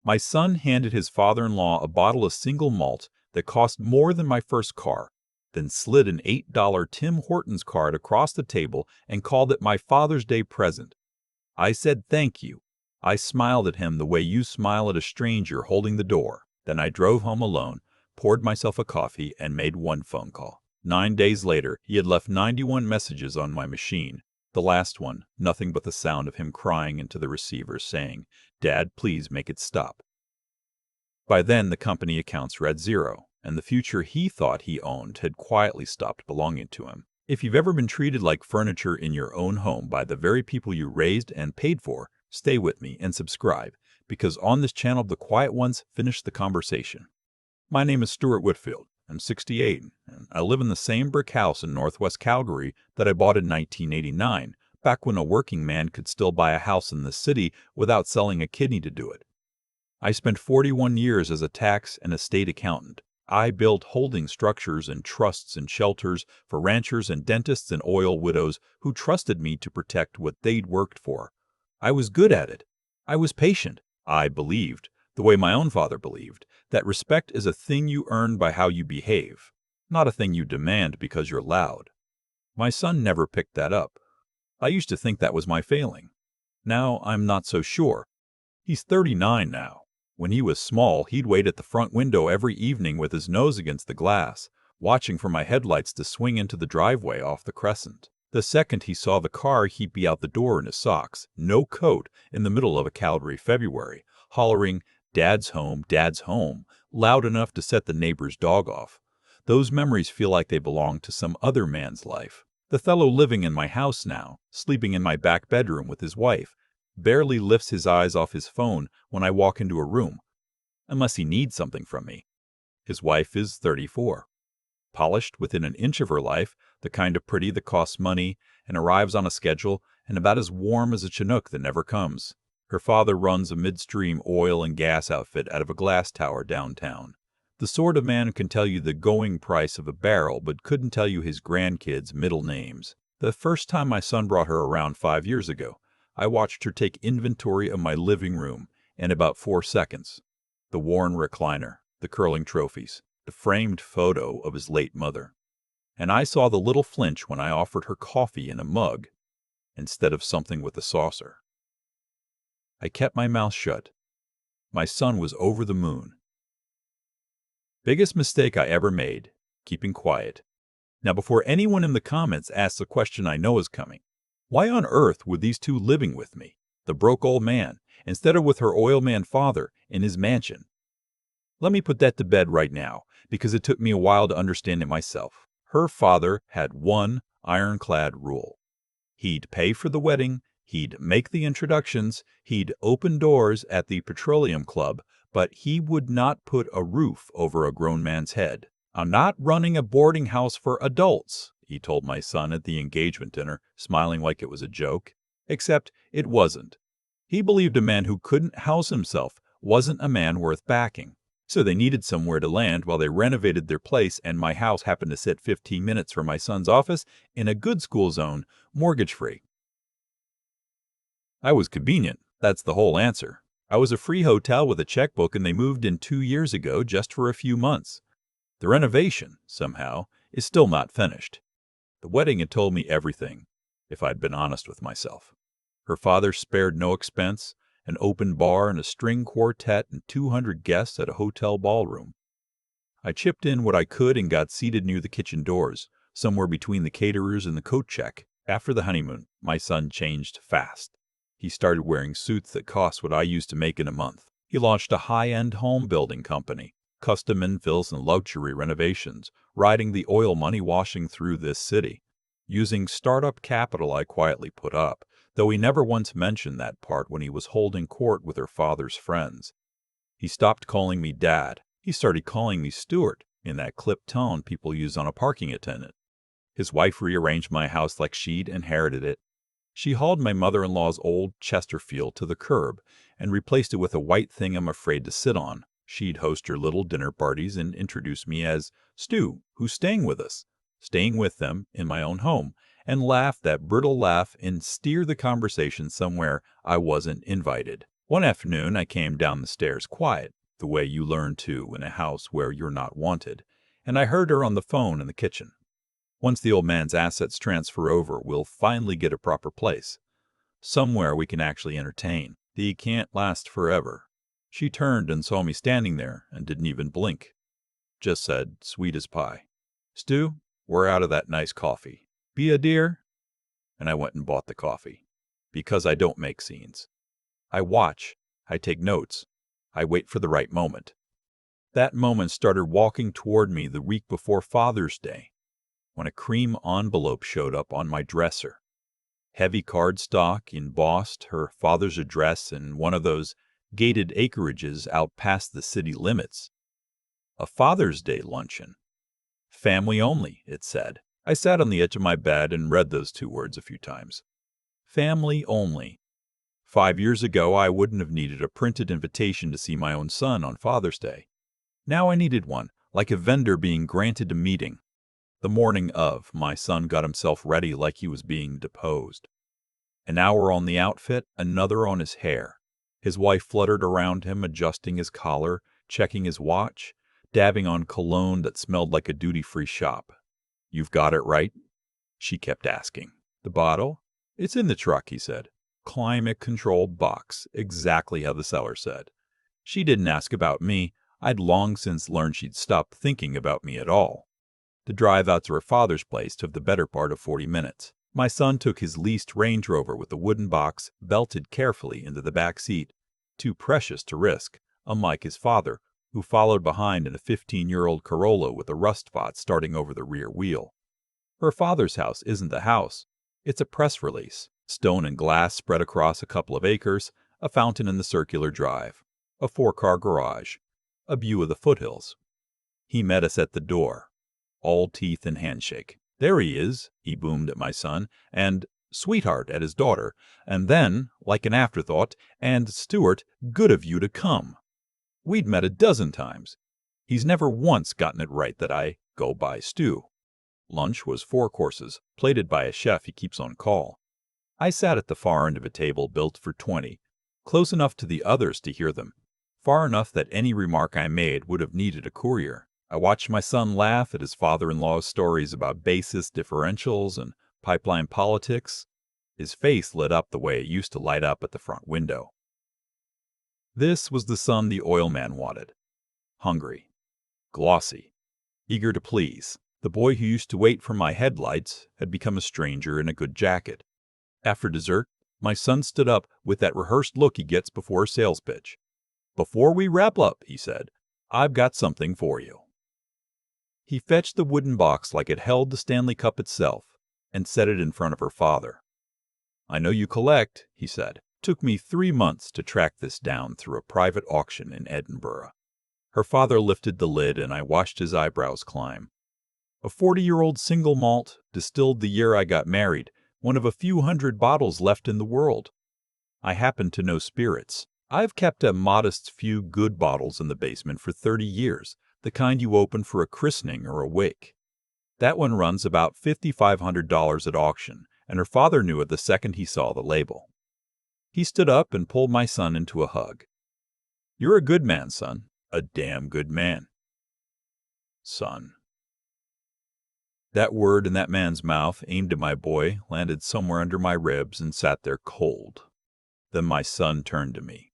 My son handed his father-in-law a bottle of single malt that cost more than my first car, then slid an $8 Tim Hortons card across the table and called it my Father's Day present. I said thank you. I smiled at him the way you smile at a stranger holding the door. Then I drove home alone, poured myself a coffee, and made one phone call. 9 days later, he had left 91 messages on my machine. The last one, nothing but the sound of him crying into the receiver saying, "Dad, please make it stop." By then, the company accounts read zero, and the future he thought he owned had quietly stopped belonging to him. If you've ever been treated like furniture in your own home by the very people you raised and paid for, stay with me and subscribe, because on this channel, the quiet ones finish the conversation. My name is Stuart Whitfield. I'm 68, and I live in the same brick house in northwest Calgary that I bought in 1989, back when a working man could still buy a house in the city without selling a kidney to do it. I spent 41 years as a tax and estate accountant. I built holding structures and trusts and shelters for ranchers and dentists and oil widows who trusted me to protect what they'd worked for. I was good at it. I was patient. I believed, the way my own father believed, that respect is a thing you earn by how you behave, not a thing you demand because you're loud. My son never picked that up. I used to think that was my failing. Now I'm not so sure. He's 39 now. When he was small, he'd wait at the front window every evening with his nose against the glass, watching for my headlights to swing into the driveway off the crescent. The second he saw the car, he'd be out the door in his socks, no coat, in the middle of a Calgary February, hollering, "Dad's home, loud enough to set the neighbor's dog off. Those memories feel like they belong to some other man's life. The fellow living in my house now, sleeping in my back bedroom with his wife, barely lifts his eyes off his phone when I walk into a room, unless he needs something from me. His wife is 34. Polished within an inch of her life, the kind of pretty that costs money and arrives on a schedule, and about as warm as a Chinook that never comes. Her father runs a midstream oil and gas outfit out of a glass tower downtown. The sort of man who can tell you the going price of a barrel but couldn't tell you his grandkids' middle names. The first time my son brought her around 5 years ago, I watched her take inventory of my living room in about 4 seconds. The worn recliner, the curling trophies, the framed photo of his late mother. And I saw the little flinch when I offered her coffee in a mug instead of something with a saucer. I kept my mouth shut. My son was over the moon. Biggest mistake I ever made, keeping quiet. Now, before anyone in the comments asks a question I know is coming, why on earth were these two living with me, the broke old man, instead of with her oil man father in his mansion? Let me put that to bed right now, because it took me a while to understand it myself. Her father had one ironclad rule. He'd pay for the wedding, he'd make the introductions, he'd open doors at the Petroleum Club, but he would not put a roof over a grown man's head. "I'm not running a boarding house for adults," he told my son at the engagement dinner, smiling like it was a joke. Except it wasn't. He believed a man who couldn't house himself wasn't a man worth backing. So they needed somewhere to land while they renovated their place, and my house happened to sit 15 minutes from my son's office in a good school zone, mortgage-free. I was convenient. That's the whole answer. I was a free hotel with a checkbook, and they moved in 2 years ago just for a few months. The renovation, somehow, is still not finished. The wedding had told me everything, if I'd been honest with myself. Her father spared no expense, an open bar and a string quartet and 200 guests at a hotel ballroom. I chipped in what I could and got seated near the kitchen doors, somewhere between the caterers and the coat check. After the honeymoon, my son changed fast. He started wearing suits that cost what I used to make in a month. He launched a high-end home building company, custom infills and luxury renovations, riding the oil money washing through this city. Using startup capital I quietly put up, though he never once mentioned that part when he was holding court with her father's friends. He stopped calling me Dad. He started calling me Stuart, in that clipped tone people use on a parking attendant. His wife rearranged my house like she'd inherited it. She hauled my mother-in-law's old Chesterfield to the curb and replaced it with a white thing I'm afraid to sit on. She'd host her little dinner parties and introduce me as Stu, who's staying with us, staying with them in my own home, and laugh that brittle laugh and steer the conversation somewhere I wasn't invited. One afternoon, I came down the stairs quiet, the way you learn to in a house where you're not wanted, and I heard her on the phone in the kitchen. Once the old man's assets transfer over, we'll finally get a proper place. Somewhere we can actually entertain. He can't last forever. She turned and saw me standing there and didn't even blink. Just said, sweet as pie, "Stu, we're out of that nice coffee. Be a dear." And I went and bought the coffee. Because I don't make scenes. I watch. I take notes. I wait for the right moment. That moment started walking toward me the week before Father's Day, when a cream envelope showed up on my dresser. Heavy cardstock embossed her father's address in one of those gated acreages out past the city limits. A Father's Day luncheon. Family only, it said. I sat on the edge of my bed and read those 2 words a few times. Family only. 5 years ago, I wouldn't have needed a printed invitation to see my own son on Father's Day. Now I needed one, like a vendor being granted a meeting. The morning of, my son got himself ready like he was being deposed. An hour on the outfit, another on his hair. His wife fluttered around him, adjusting his collar, checking his watch, dabbing on cologne that smelled like a duty-free shop. "You've got it right?" she kept asking. "The bottle? It's in the truck," he said. Climate-controlled box, exactly how the seller said. She didn't ask about me. I'd long since learned she'd stopped thinking about me at all. The drive out to her father's place took the better part of 40 minutes. My son took his leased Range Rover with the wooden box belted carefully into the back seat, too precious to risk, unlike his father, who followed behind in a 15-year-old Corolla with a rust spot starting over the rear wheel. Her father's house isn't the house. It's a press release. Stone and glass spread across a couple of acres, a fountain in the circular drive, a 4-car garage, a view of the foothills. He met us at the door, all teeth and handshake. "There he is," he boomed at my son, and "sweetheart" at his daughter, and then, like an afterthought, "and Stuart, good of you to come." We'd met a dozen times. He's never once gotten it right that I go by Stu. Lunch was 4 courses, plated by a chef he keeps on call. I sat at the far end of a table built for 20, close enough to the others to hear them, far enough that any remark I made would have needed a courier. I watched my son laugh at his father-in-law's stories about basis differentials and pipeline politics. His face lit up the way it used to light up at the front window. This was the son the oil man wanted. Hungry, glossy, eager to please. The boy who used to wait for my headlights had become a stranger in a good jacket. After dessert, my son stood up with that rehearsed look he gets before a sales pitch. "Before we wrap up," he said, "I've got something for you." He fetched the wooden box like it held the Stanley Cup itself and set it in front of her father. "I know you collect," he said. "Took me 3 months to track this down through a private auction in Edinburgh." Her father lifted the lid and I watched his eyebrows climb. "A 40-year-old single malt, distilled the year I got married, one of a few hundred bottles left in the world. I happen to know spirits. I've kept a modest few good bottles in the basement for 30 years, the kind you open for a christening or a wake. That one runs about $5,500 at auction, and her father knew it the second he saw the label." He stood up and pulled my son into a hug. "You're a good man, son. A damn good man." Son. That word in that man's mouth, aimed at my boy, landed somewhere under my ribs and sat there cold. Then my son turned to me.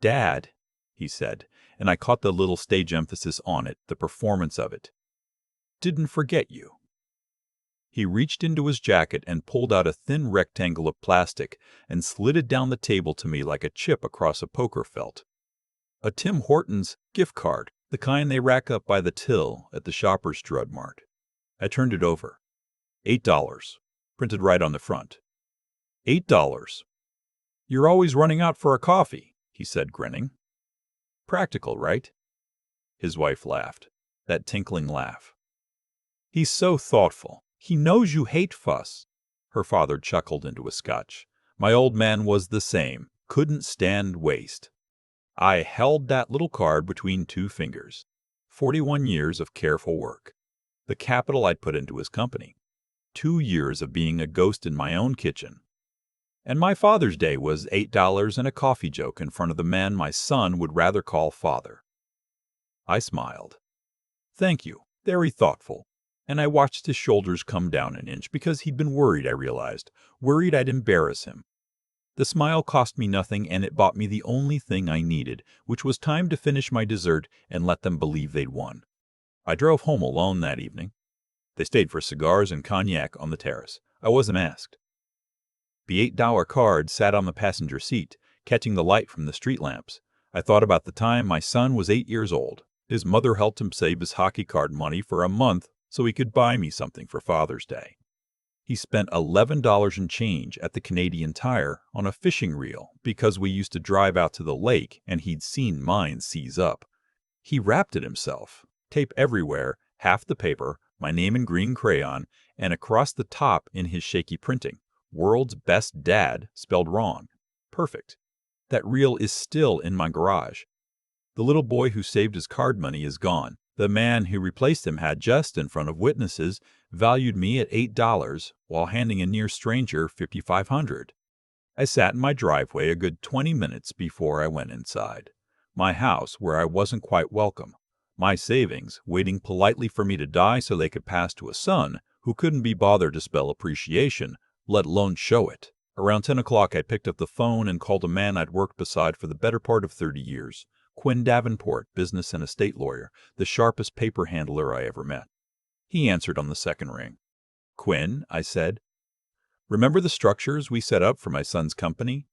"Dad," he said, and I caught the little stage emphasis on it, the performance of it. "Didn't forget you." He reached into his jacket and pulled out a thin rectangle of plastic and slid it down the table to me like a chip across a poker felt. A Tim Hortons gift card, the kind they rack up by the till at the Shoppers Drug Mart. I turned it over. $8, printed right on the front. $8. "You're always running out for a coffee," he said, grinning. "Practical, right?" His wife laughed, that tinkling laugh. "He's so thoughtful. He knows you hate fuss." Her father chuckled into a Scotch. "My old man was the same, couldn't stand waste." I held that little card between 2 fingers. 41 years of careful work. The capital I'd put into his company. 2 years of being a ghost in my own kitchen. And my Father's Day was $8 and a coffee joke in front of the man my son would rather call father. I smiled. Thank you, very thoughtful. And I watched his shoulders come down an inch because he'd been worried, I realized. Worried I'd embarrass him. The smile cost me nothing, and it bought me the only thing I needed, which was time to finish my dessert and let them believe they'd won. I drove home alone that evening. They stayed for cigars and cognac on the terrace. I wasn't asked. The $8 card sat on the passenger seat, catching the light from the street lamps. I thought about the time my son was 8 years old. His mother helped him save his hockey card money for a month so he could buy me something for Father's Day. He spent $11 in change at the Canadian Tire on a fishing reel because we used to drive out to the lake and he'd seen mine seize up. He wrapped it himself, tape everywhere, half the paper, my name in green crayon, and across the top in his shaky printing, "World's Best Dad" spelled wrong. Perfect. That reel is still in my garage. The little boy who saved his card money is gone. The man who replaced him had, just in front of witnesses, valued me at $8 while handing a near stranger $5,500. I sat in my driveway a good 20 minutes before I went inside. My house where I wasn't quite welcome. My savings waiting politely for me to die so they could pass to a son who couldn't be bothered to spell appreciation, let alone show it. Around 10 o'clock I picked up the phone and called a man I'd worked beside for the better part of 30 years. Quinn Davenport, business and estate lawyer, the sharpest paper handler I ever met. He answered on the second ring. "Quinn," I said, "remember the structures we set up for my son's company?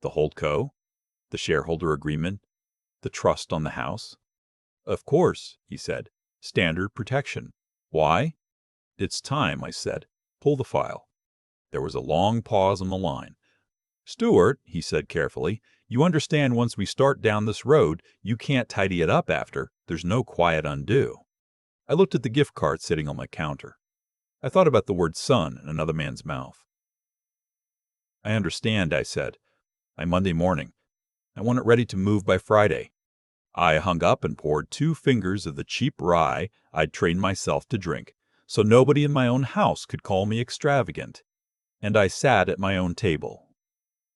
The holdco, the shareholder agreement, the trust on the house?" "Of course," he said. "Standard protection. Why?" "It's time," I said. "Pull the file." There was a long pause on the line. "Stuart," he said carefully, "you understand once we start down this road, you can't tidy it up after. There's no quiet undo." I looked at the gift card sitting on my counter. I thought about the word son in another man's mouth. "I understand," I said. "By Monday morning. I want it ready to move by Friday." I hung up and poured 2 fingers of the cheap rye I'd trained myself to drink, so nobody in my own house could call me extravagant. And I sat at my own table.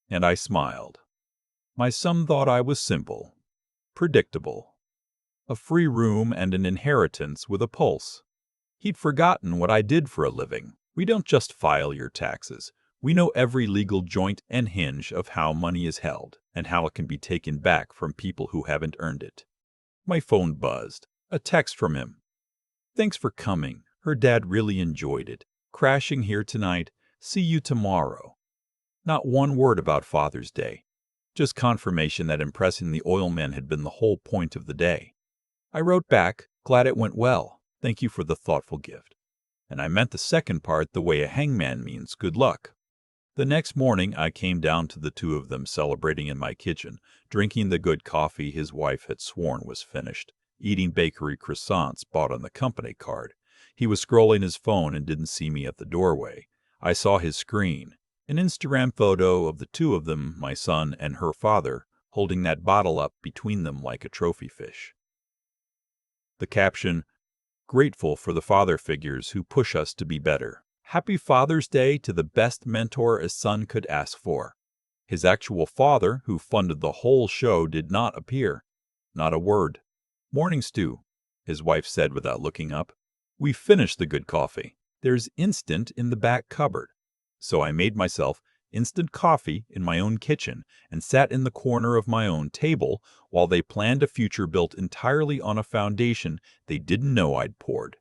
And I smiled. My son thought I was simple, predictable, a free room and an inheritance with a pulse. He'd forgotten what I did for a living. We don't just file your taxes. We know every legal joint and hinge of how money is held and how it can be taken back from people who haven't earned it. My phone buzzed. A text from him. "Thanks for coming. Her dad really enjoyed it. Crashing here tonight. See you tomorrow." Not one word about Father's Day. Just confirmation that impressing the oilman had been the whole point of the day. I wrote back, "Glad it went well. Thank you for the thoughtful gift." And I meant the second part the way a hangman means good luck. The next morning I came down to the 2 of them celebrating in my kitchen, drinking the good coffee his wife had sworn was finished, eating bakery croissants bought on the company card. He was scrolling his phone and didn't see me at the doorway. I saw his screen. An Instagram photo of the 2 of them, my son and her father, holding that bottle up between them like a trophy fish. The caption, "Grateful for the father figures who push us to be better. Happy Father's Day to the best mentor a son could ask for." His actual father, who funded the whole show, did not appear. Not a word. "Morning, Stu," his wife said without looking up. "We finished the good coffee. There's instant in the back cupboard." So I made myself instant coffee in my own kitchen and sat in the corner of my own table while they planned a future built entirely on a foundation they didn't know I'd poured.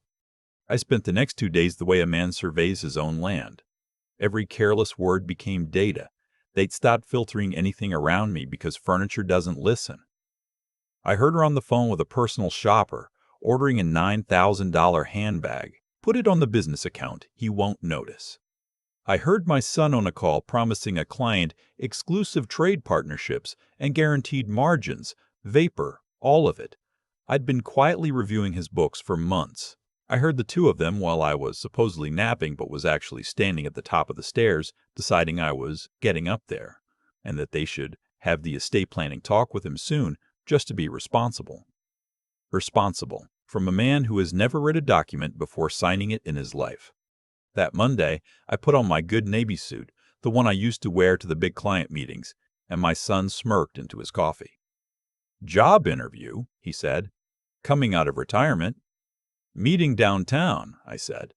I spent the next 2 days the way a man surveys his own land. Every careless word became data. They'd stopped filtering anything around me because furniture doesn't listen. I heard her on the phone with a personal shopper, ordering a $9,000 handbag. "Put it on the business account. He won't notice." I heard my son on a call promising a client exclusive trade partnerships and guaranteed margins, vapor, all of it. I'd been quietly reviewing his books for months. I heard the 2 of them while I was supposedly napping but was actually standing at the top of the stairs deciding I was getting up there, and that they should have the estate planning talk with him soon just to be responsible. Responsible, from a man who has never read a document before signing it in his life. That Monday, I put on my good Navy suit, the the one I used to wear to the big client meetings, and my son smirked into his coffee. "Job interview," he said. "Coming out of retirement." "Meeting downtown," I said.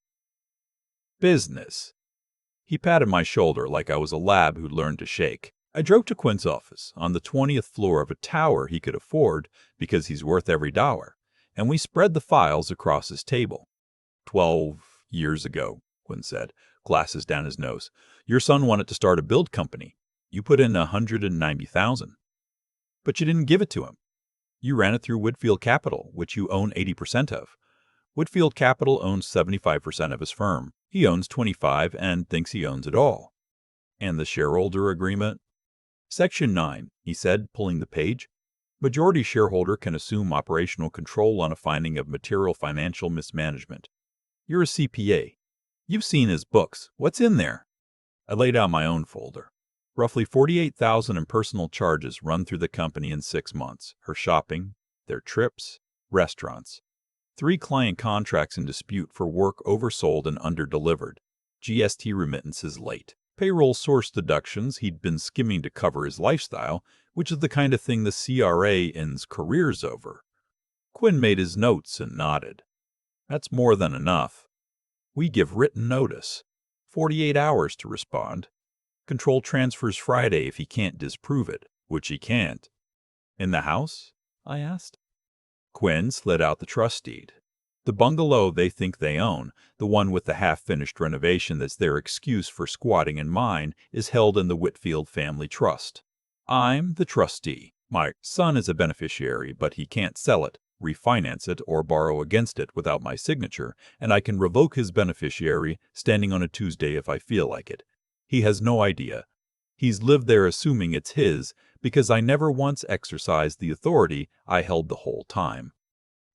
"Business." He patted my shoulder like I was a lab who'd learned to shake. I drove to Quinn's office on the 20th floor of a tower he could afford because he's worth every dollar, and we spread the files across his table. 12 years ago, Quinn said, glasses down his nose. Your son wanted to start a build company. You put in $190,000. But you didn't give it to him. You ran it through Whitfield Capital, which you own 80% of. Whitfield Capital owns 75% of his firm. He owns 25 and thinks he owns it all. And the shareholder agreement? Section 9, he said, pulling the page. Majority shareholder can assume operational control on a finding of material financial mismanagement. You're a CPA. You've seen his books. What's in there? I laid out my own folder. Roughly $48,000 in personal charges run through the company in 6 months. Her shopping, their trips, restaurants. 3 client contracts in dispute for work oversold and underdelivered. GST remittances late. Payroll source deductions he'd been skimming to cover his lifestyle, which is the kind of thing the CRA ends careers over. Quinn made his notes and nodded. That's more than enough. We give written notice. 48 hours to respond. Control transfers Friday if he can't disprove it, which he can't. In the house? I asked. Quinn slid out the trust deed. The bungalow they think they own, the one with the half-finished renovation that's their excuse for squatting in mine, is held in the Whitfield Family Trust. I'm the trustee. My son is a beneficiary, but he can't sell it, refinance it, or borrow against it without my signature, and I can revoke his beneficiary standing on a Tuesday if I feel like it. He has no idea. He's lived there assuming it's his, because I never once exercised the authority I held the whole time.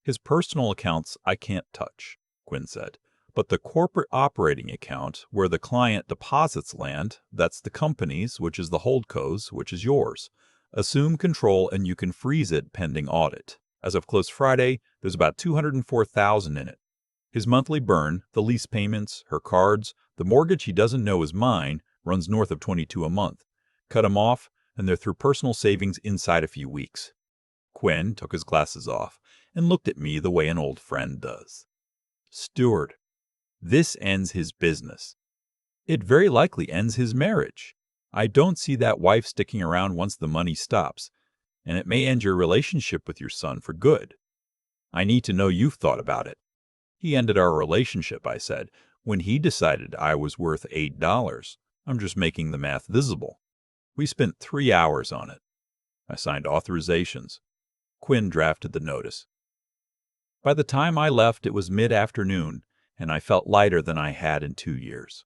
His personal accounts I can't touch, Quinn said, but the corporate operating account, where the client deposits land, that's the company's, which is the holdco's, which is yours. Assume control and you can freeze it pending audit. As of close Friday, there's about $204,000 in it. His monthly burn, the lease payments, her cards, the mortgage he doesn't know is mine, runs north of $22 a month. Cut him off, and they're through personal savings inside a few weeks. Quinn took his glasses off and looked at me the way an old friend does. Steward, this ends his business. It very likely ends his marriage. I don't see that wife sticking around once the money stops, and it may end your relationship with your son for good. I need to know you've thought about it. He ended our relationship, I said, when he decided I was worth $8. I'm just making the math visible. We spent 3 hours on it. I signed authorizations. Quinn drafted the notice. By the time I left, it was mid-afternoon, and I felt lighter than I had in 2 years.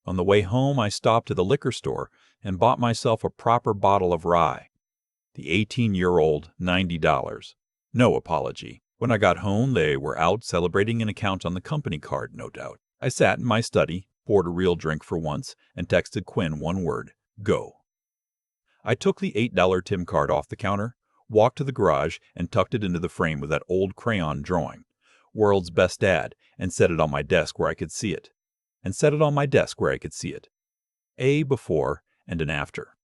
On the way home, I stopped at the liquor store and bought myself a proper bottle of rye. The 18-year-old, $90. No apology. When I got home, they were out celebrating an account on the company card, no doubt. I sat in my study, poured a real drink for once, and texted Quinn one word, go. I took the $8 Tim card off the counter, walked to the garage, and tucked it into the frame with that old crayon drawing, World's Best Dad, and set it on my desk where I could see it. A before and an after.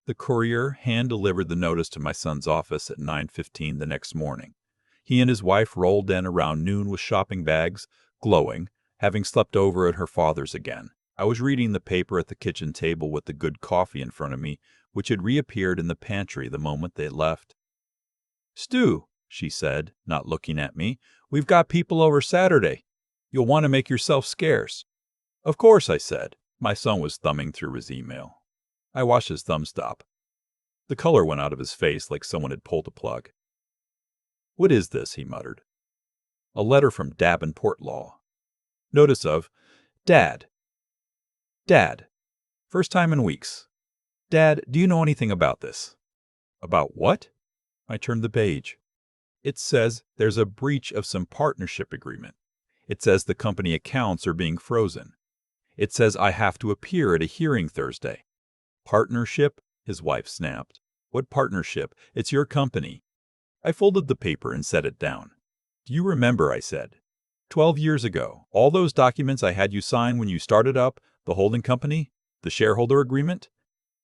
The courier hand-delivered the notice to my son's office at 9:15 the next morning. He and his wife rolled in around noon with shopping bags, glowing, having slept over at her father's again. I was reading the paper at the kitchen table with the good coffee in front of me, which had reappeared in the pantry the moment they left. "Stu," she said, not looking at me, "we've got people over Saturday. You'll want to make yourself scarce." "Of course," I said. My son was thumbing through his email. I watched his thumb stop. The color went out of his face like someone had pulled a plug. "What is this?" he muttered. "A letter from Davenport Law. Notice of Dad. First time in weeks. Dad, do you know anything about this?" "About what?" I turned the page. It says there's a breach of some partnership agreement. It says the company accounts are being frozen. It says I have to appear at a hearing Thursday. "Partnership?" his wife snapped. "What partnership? It's your company." I folded the paper and set it down. "Do you remember," I said, 12 years ago, all those documents I had you sign when you started up the holding company? The shareholder agreement?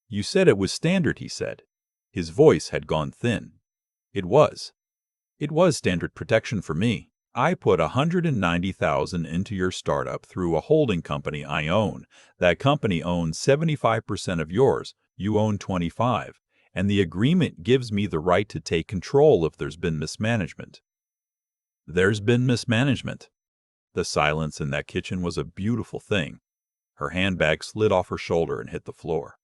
You said it was standard, he said. His voice had gone thin. It was. It was standard protection for me. I put $190,000 into your startup through a holding company I own. That company owns 75% of yours. You own 25%. And the agreement gives me the right to take control if there's been mismanagement. There's been mismanagement. The silence in that kitchen was a beautiful thing. Her handbag slid off her shoulder and hit the floor.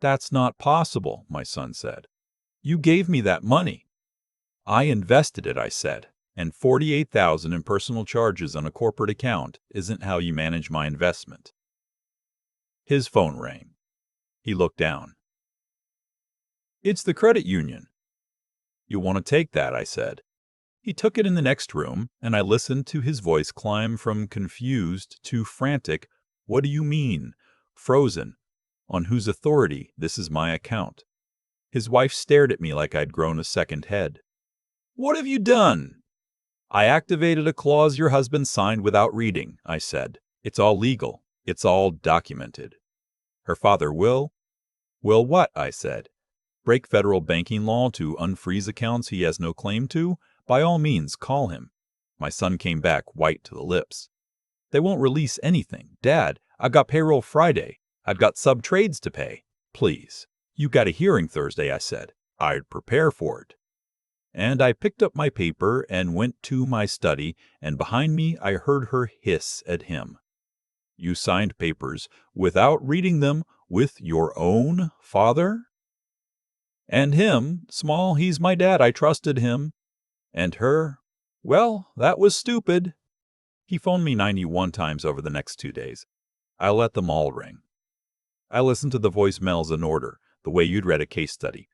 That's not possible, my son said. You gave me that money. I invested it, I said, and $48,000 in personal charges on a corporate account isn't how you manage my investment. His phone rang. He looked down. It's the credit union. You want to take that, I said. He took it in the next room, and I listened to his voice climb from confused to frantic. What do you mean? Frozen. On whose authority? This is my account. His wife stared at me like I'd grown a second head. What have you done? I activated a clause your husband signed without reading, I said. It's all legal. It's all documented. Her father will? Will what? I said. Break federal banking law to unfreeze accounts he has no claim to? By all means, call him. My son came back, white to the lips. They won't release anything. Dad, I've got payroll Friday. I've got sub-trades to pay. Please. You got a hearing Thursday, I said. I'd prepare for it. And I picked up my paper and went to my study, and behind me I heard her hiss at him. You signed papers without reading them with your own father? And him, small, he's my dad, I trusted him. And her, well, that was stupid. He phoned me 91 times over the next 2 days. I let them all ring. I listened to the voicemails in order, the way you'd read a case study.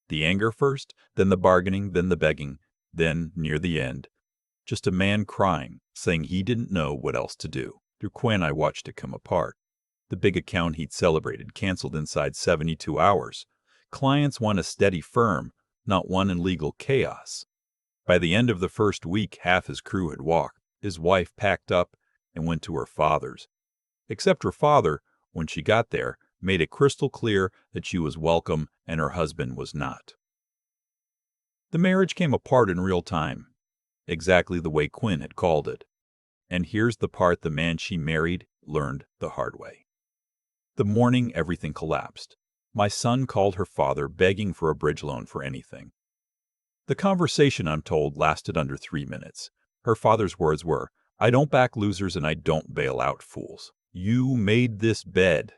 The anger first, then the bargaining, then the begging, then, near the end, just a man crying, saying he didn't know what else to do. Through Quinn, I watched it come apart. The big account he'd celebrated canceled inside 72 hours. Clients want a steady firm, not one in legal chaos. By the end of the first week, half his crew had walked. His wife packed up and went to her father's. Except her father, when she got there, made it crystal clear that she was welcome and her husband was not. The marriage came apart in real time, exactly the way Quinn had called it. And here's the part the man she married learned the hard way. The morning everything collapsed. My son called her father begging for a bridge loan for anything. The conversation, I'm told, lasted under 3 minutes. Her father's words were, I don't back losers and I don't bail out fools. You made this bed.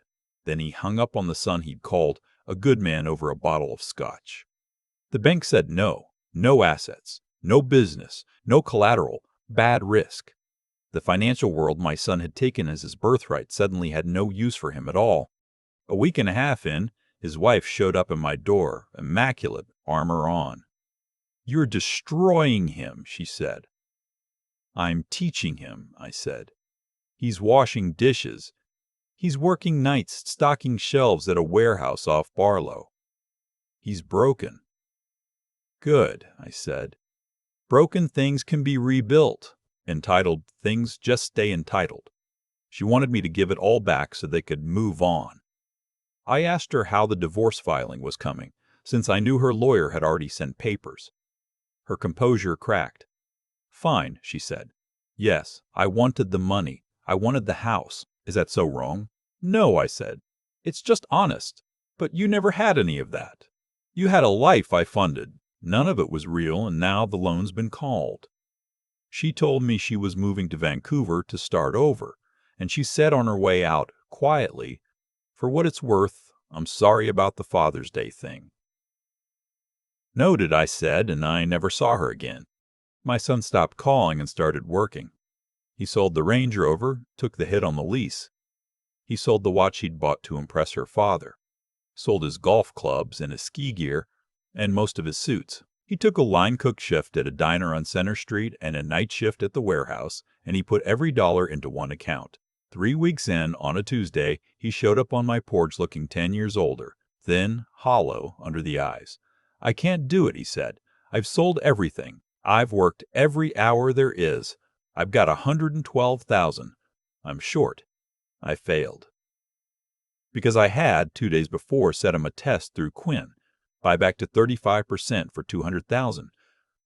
Then he hung up on the son he'd called a good man over a bottle of Scotch. The bank said no assets, no business, no collateral, bad risk. The financial world my son had taken as his birthright suddenly had no use for him at all. A week and a half in, his wife showed up at my door, immaculate, armor on. You're destroying him, she said. I'm teaching him, I said. He's washing dishes. He's working nights stocking shelves at a warehouse off Barlow. He's broken. Good, I said. Broken things can be rebuilt. Entitled things just stay entitled. She wanted me to give it all back so they could move on. I asked her how the divorce filing was coming, since I knew her lawyer had already sent papers. Her composure cracked. Fine, she said. Yes, I wanted the money. I wanted the house. Is that so wrong? No, I said. It's just honest. But you never had any of that. You had a life I funded. None of it was real, and now the loan's been called. She told me she was moving to Vancouver to start over, and she said on her way out, quietly, for what it's worth, I'm sorry about the Father's Day thing. Noted, I said, and I never saw her again. My son stopped calling and started working. He sold the Range Rover, took the hit on the lease. He sold the watch he'd bought to impress her father, sold his golf clubs and his ski gear, and most of his suits. He took a line cook shift at a diner on Center Street and a night shift at the warehouse, and he put every dollar into one account. 3 weeks in, on a Tuesday, he showed up on my porch looking 10 years older, thin, hollow under the eyes. I can't do it, he said. I've sold everything. I've worked every hour there is. I've got $112,000. I'm short. I failed. Because I had, 2 days before, set him a test through Quinn. Buy back to 35% for $200,000.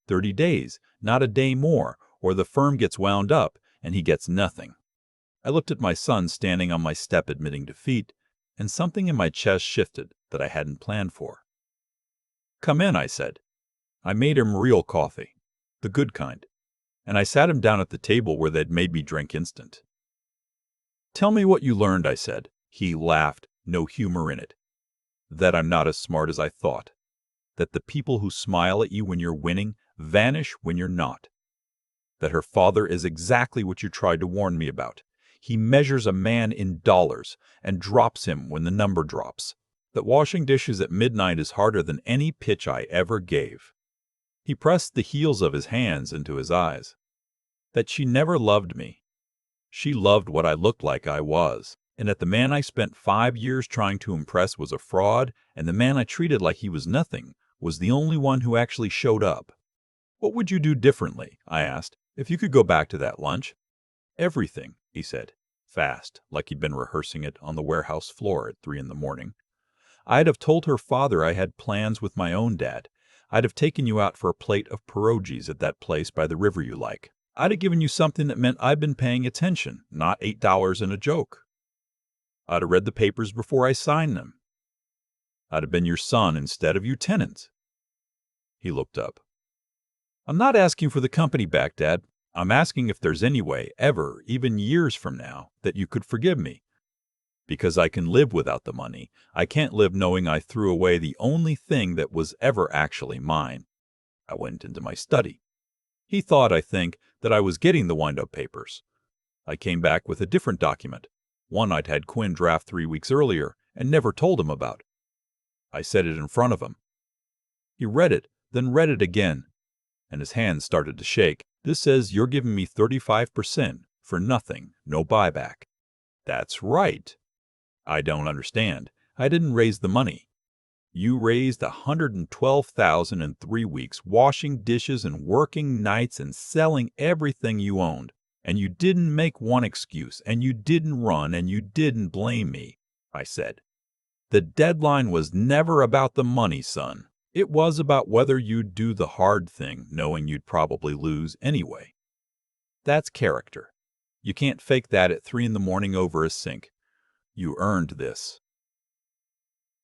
30 days, not a day more, or the firm gets wound up and he gets nothing. I looked at my son standing on my step admitting defeat, and something in my chest shifted that I hadn't planned for. "Come in," I said. I made him real coffee, the good kind, and I sat him down at the table where they'd made me drink instant. "Tell me what you learned," I said. He laughed, no humor in it. "That I'm not as smart as I thought. That the people who smile at you when you're winning vanish when you're not. That her father is exactly what you tried to warn me about. He measures a man in dollars and drops him when the number drops. That washing dishes at midnight is harder than any pitch I ever gave." He pressed the heels of his hands into his eyes. "That she never loved me. She loved what I looked like I was, and that the man I spent 5 years trying to impress was a fraud, and the man I treated like he was nothing was the only one who actually showed up." "What would you do differently," I asked, "if you could go back to that lunch?" "Everything," he said, fast, like he'd been rehearsing it on the warehouse floor at 3 in the morning. "I'd have told her father I had plans with my own dad. I'd have taken you out for a plate of pierogies at that place by the river you like. I'd have given you something that meant I'd been paying attention, not $8 and a joke. I'd have read the papers before I signed them. I'd have been your son instead of your tenant." He looked up. "I'm not asking for the company back, Dad. I'm asking if there's any way, ever, even years from now, that you could forgive me. Because I can live without the money. I can't live knowing I threw away the only thing that was ever actually mine." I went into my study. He thought, I think, that I was getting the wind-up papers. I came back with a different document, one I'd had Quinn draft 3 weeks earlier and never told him about. I set it in front of him. He read it, then read it again, and his hands started to shake. "This says you're giving me 35% for nothing, no buyback." "That's right." "I don't understand. I didn't raise the money." "You raised $112,000 in 3 weeks, washing dishes and working nights and selling everything you owned. And you didn't make one excuse, and you didn't run, and you didn't blame me," I said. "The deadline was never about the money, son. It was about whether you'd do the hard thing, knowing you'd probably lose anyway. That's character. You can't fake that at 3 in the morning over a sink. You earned this."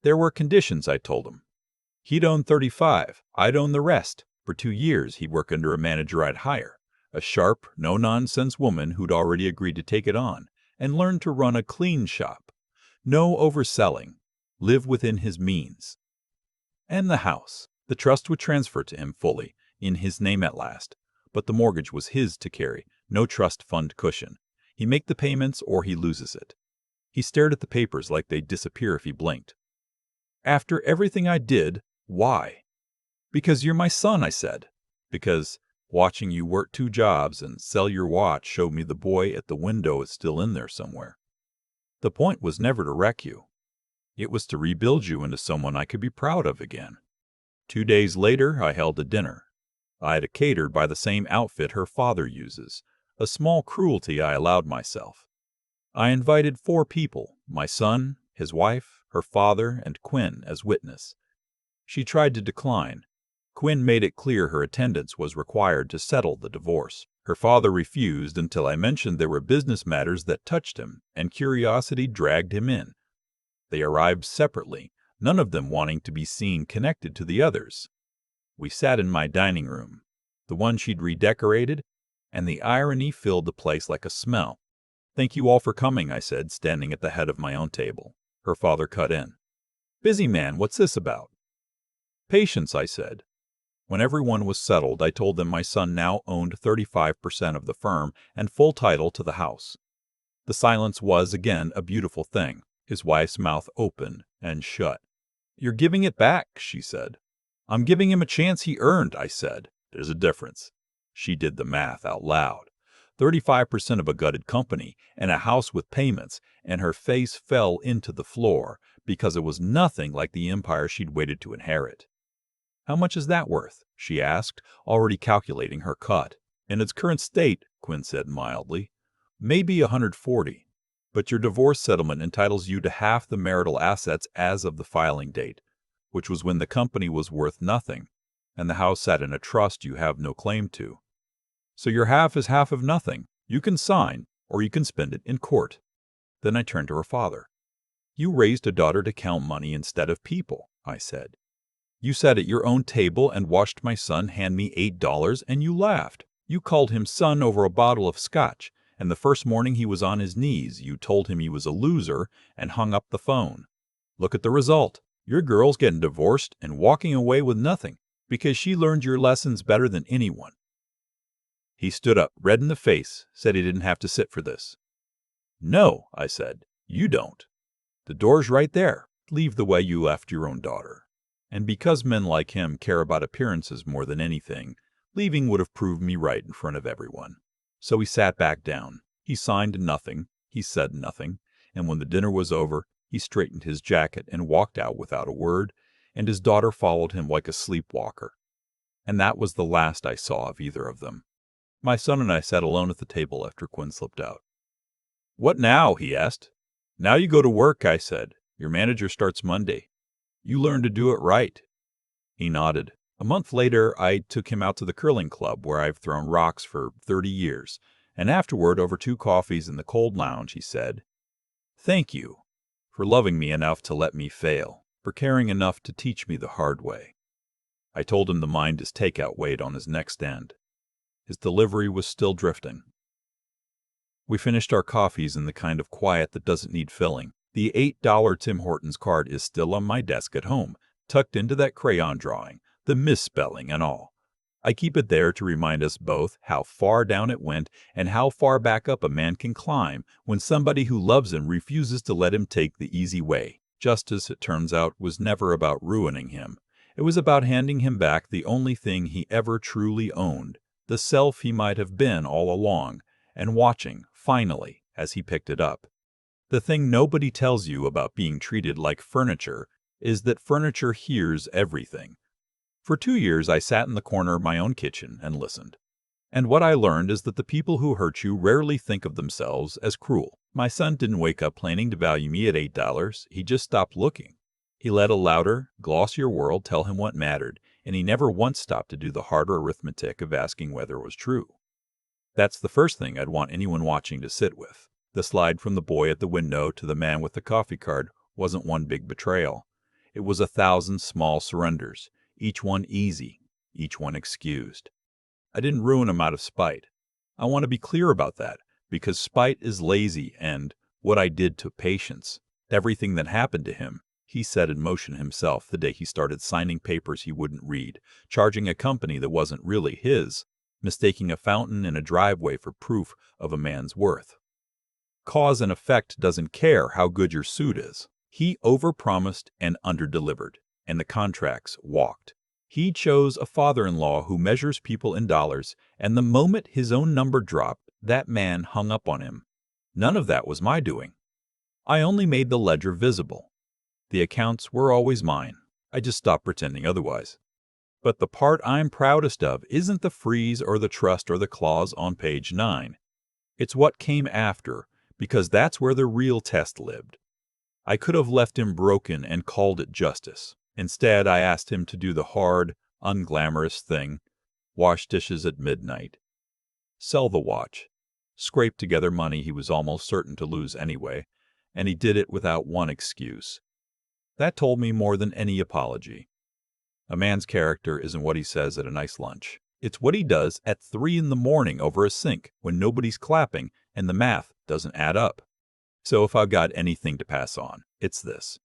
There were conditions, I told him. He'd own 35, I'd own the rest. For 2 years he'd work under a manager I'd hire, a sharp, no-nonsense woman who'd already agreed to take it on, and learn to run a clean shop. No overselling. Live within his means. And the house. The trust would transfer to him fully, in his name at last. But the mortgage was his to carry, no trust fund cushion. He make the payments or he loses it. He stared at the papers like they'd disappear if he blinked. "After everything I did, why?" "Because you're my son," I said. "Because watching you work 2 jobs and sell your watch showed me the boy at the window is still in there somewhere. The point was never to wreck you. It was to rebuild you into someone I could be proud of again." 2 days later, I held a dinner. I had it catered by the same outfit her father uses, a small cruelty I allowed myself. I invited 4 people, my son, his wife, her father, and Quinn as witness. She tried to decline. Quinn made it clear her attendance was required to settle the divorce. Her father refused until I mentioned there were business matters that touched him, and curiosity dragged him in. They arrived separately, none of them wanting to be seen connected to the others. We sat in my dining room, the one she'd redecorated, and the irony filled the place like a smell. "Thank you all for coming," I said, standing at the head of my own table. Her father cut in. "Busy man, what's this about?" "Patience," I said. When everyone was settled, I told them my son now owned 35% of the firm and full title to the house. The silence was, again, a beautiful thing. His wife's mouth opened and shut. "You're giving it back," she said. "I'm giving him a chance he earned," I said. "There's a difference." She did the math out loud. 35% of a gutted company and a house with payments, and her face fell into the floor because it was nothing like the empire she'd waited to inherit. "How much is that worth?" she asked, already calculating her cut. "In its current state," Quinn said mildly, "maybe 140. But your divorce settlement entitles you to half the marital assets as of the filing date, which was when the company was worth nothing, and the house sat in a trust you have no claim to. So your half is half of nothing. You can sign, or you can spend it in court." Then I turned to her father. "You raised a daughter to count money instead of people," I said. "You sat at your own table and watched my son hand me $8, and you laughed. You called him son over a bottle of Scotch, and the first morning he was on his knees, you told him he was a loser and hung up the phone. Look at the result. Your girl's getting divorced and walking away with nothing because she learned your lessons better than anyone." He stood up, red in the face, said he didn't have to sit for this. "No," I said, "you don't. The door's right there. Leave the way you left your own daughter." And because men like him care about appearances more than anything, leaving would have proved me right in front of everyone. So he sat back down. He signed nothing. He said nothing. And when the dinner was over, he straightened his jacket and walked out without a word, and his daughter followed him like a sleepwalker. And that was the last I saw of either of them. My son and I sat alone at the table after Quinn slipped out. "What now?" he asked. "Now you go to work," I said. "Your manager starts Monday. You learn to do it right." He nodded. A month later, I took him out to the curling club where I've thrown rocks for 30 years, and afterward, over 2 coffees in the cold lounge, he said, "Thank you for loving me enough to let me fail, for caring enough to teach me the hard way." I told him the mind his takeout weighed on his next end. His delivery was still drifting. We finished our coffees in the kind of quiet that doesn't need filling. The $8 Tim Hortons card is still on my desk at home, tucked into that crayon drawing, the misspelling and all. I keep it there to remind us both how far down it went and how far back up a man can climb when somebody who loves him refuses to let him take the easy way. Justice, it turns out, was never about ruining him. It was about handing him back the only thing he ever truly owned, the self he might have been all along, and watching, finally, as he picked it up. The thing nobody tells you about being treated like furniture is that furniture hears everything. For 2 years, I sat in the corner of my own kitchen and listened. And what I learned is that the people who hurt you rarely think of themselves as cruel. My son didn't wake up planning to value me at $8. He just stopped looking. He let a louder, glossier world tell him what mattered, and he never once stopped to do the harder arithmetic of asking whether it was true. That's the first thing I'd want anyone watching to sit with. The slide from the boy at the window to the man with the coffee card wasn't one big betrayal. It was 1,000 small surrenders, each one easy, each one excused. I didn't ruin him out of spite. I want to be clear about that, because spite is lazy and what I did to patience. Everything that happened to him, he set in motion himself the day he started signing papers he wouldn't read, charging a company that wasn't really his, mistaking a fountain in a driveway for proof of a man's worth. Cause and effect doesn't care how good your suit is. He overpromised and underdelivered, and the contracts walked. He chose a father-in-law who measures people in dollars, and the moment his own number dropped, that man hung up on him. None of that was my doing. I only made the ledger visible. The accounts were always mine. I just stopped pretending otherwise. But the part I'm proudest of isn't the freeze or the trust or the clause on page 9. It's what came after, because that's where the real test lived. I could have left him broken and called it justice. Instead, I asked him to do the hard, unglamorous thing, wash dishes at midnight, sell the watch, scrape together money he was almost certain to lose anyway, and he did it without one excuse. That told me more than any apology. A man's character isn't what he says at a nice lunch. It's what he does at 3 in the morning over a sink when nobody's clapping and the math doesn't add up. So if I've got anything to pass on, it's this.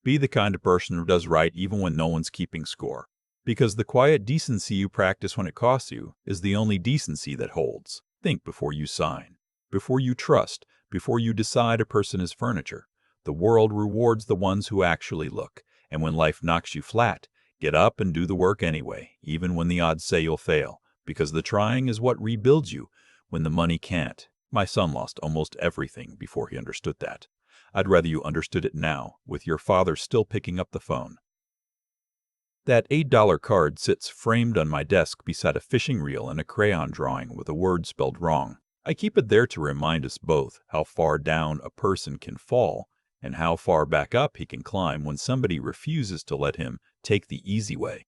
Be the kind of person who does right even when no one's keeping score. Because the quiet decency you practice when it costs you is the only decency that holds. Think before you sign, before you trust, before you decide a person is furniture. The world rewards the ones who actually look, and when life knocks you flat, get up and do the work anyway, even when the odds say you'll fail, because the trying is what rebuilds you when the money can't. My son lost almost everything before he understood that. I'd rather you understood it now, with your father still picking up the phone. That $8 card sits framed on my desk beside a fishing reel and a crayon drawing with a word spelled wrong. I keep it there to remind us both how far down a person can fall and how far back up he can climb when somebody refuses to let him take the easy way.